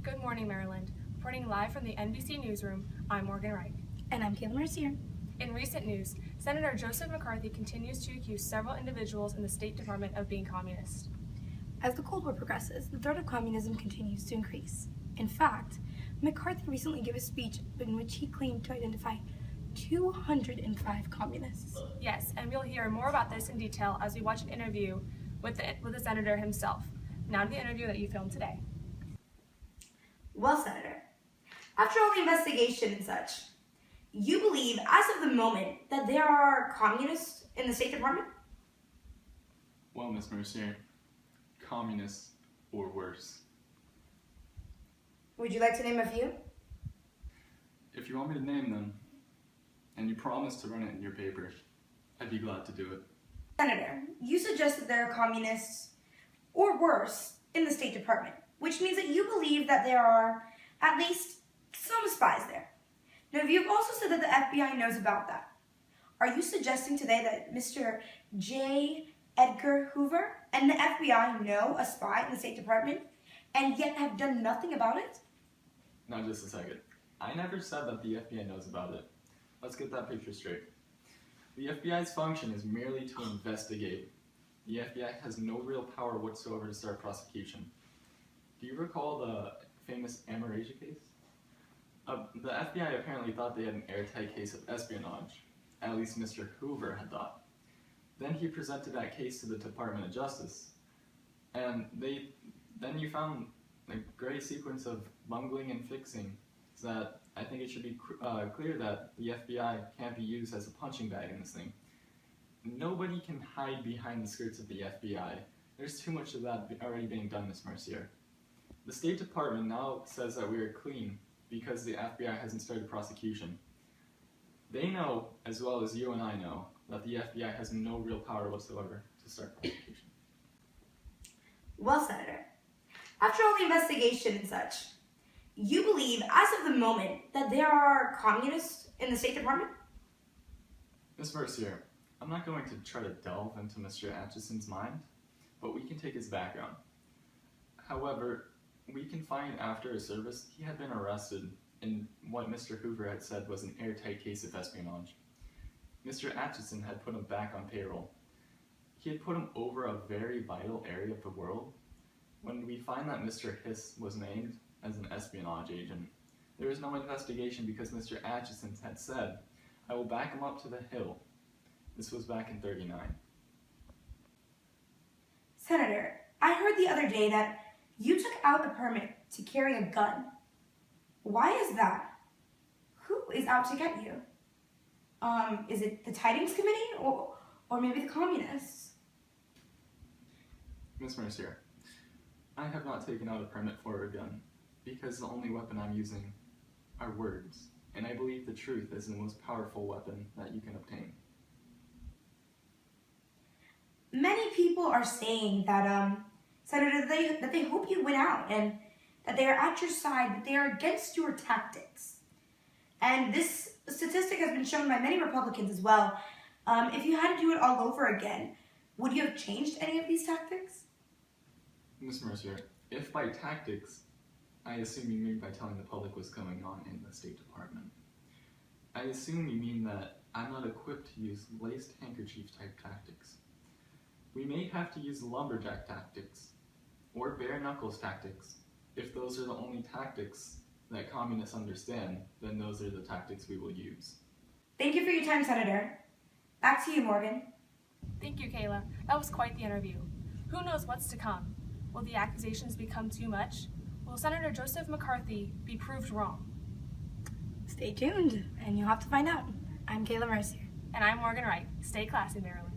Good morning, Maryland. Reporting live from the NBC newsroom, I'm Morgan Wright. And I'm Kayla Mercier. In recent news, Senator Joesph McCarthy continues to accuse several individuals in the State Department of being communist. As the Cold War progresses, the threat of communism continues to increase. In fact, McCarthy recently gave a speech in which he claimed to identify 205 communists. Yes, and we'll hear more about this in detail as we watch an interview with the senator himself. Now to the interview that you filmed today. Well, Senator, after all the investigation and such, you believe, as of the moment, that there are communists in the State Department? Well, Ms. Mercier, communists or worse. Would you like to name a few? If you want me to name them, and you promise to run it in your paper, I'd be glad to do it. Senator, you suggest that there are communists, or worse, in the State Department, which means that you believe that there are at least some spies there. Now, you've also said that the FBI knows about that. Are you suggesting today that Mr. J. Edgar Hoover and the FBI know a spy in the State Department and yet have done nothing about it? Now just a second. I never said that the FBI knows about it. Let's get that picture straight. The FBI's function is merely to investigate. The FBI has no real power whatsoever to start prosecution. Do you recall the famous Amarasia case? The FBI apparently thought they had an airtight case of espionage. At least Mr. Hoover had thought. Then he presented that case to the Department of Justice, and then you found a great sequence of bungling and fixing, so that I think it should be clear that the FBI can't be used as a punching bag in this thing. Nobody can hide behind the skirts of the FBI. There's too much of that already being done, Ms. Mercier. The State Department now says that we are clean because the FBI hasn't started prosecution. They know, as well as you and I know, that the FBI has no real power whatsoever to start prosecution. Well, Senator, after all the investigation and such, you believe, as of the moment, that there are communists in the State Department? Ms. Mercier, I'm not going to try to delve into Mr. Atchison's mind, but we can take his background. However, we can find after his service, he had been arrested in what Mr. Hoover had said was an airtight case of espionage. Mr. Atchison had put him back on payroll. He had put him over a very vital area of the world. When we find that Mr. Hiss was named as an espionage agent, there was no investigation because Mr. Atchison had said, "I will back him up to the hill." This was back in '39. Senator, I heard the other day that you took out a permit to carry a gun. Why is that? Who is out to get you? Is it the Tidings Committee or maybe the communists? Ms. Mercier, I have not taken out a permit for a gun because the only weapon I'm using are words, and I believe the truth is the most powerful weapon that you can obtain. Many people are saying that, Senator, that they hope you win out and that they are at your side, but they are against your tactics. And this statistic has been shown by many Republicans as well. If you had to do it all over again, would you have changed any of these tactics? Ms. Mercier, if by tactics, I assume you mean by telling the public what's going on in the State Department. I assume you mean that I'm not equipped to use laced handkerchief type tactics. We may have to use lumberjack tactics, or bare knuckles tactics. If those are the only tactics that communists understand, then those are the tactics we will use. Thank you for your time, Senator. Back to you, Morgan. Thank you, Kayla. That was quite the interview. Who knows what's to come? Will the accusations become too much? Will Senator Joesph McCarthy be proved wrong? Stay tuned, and you'll have to find out. I'm Kayla Mercier. And I'm Morgan Wright. Stay classy, Maryland.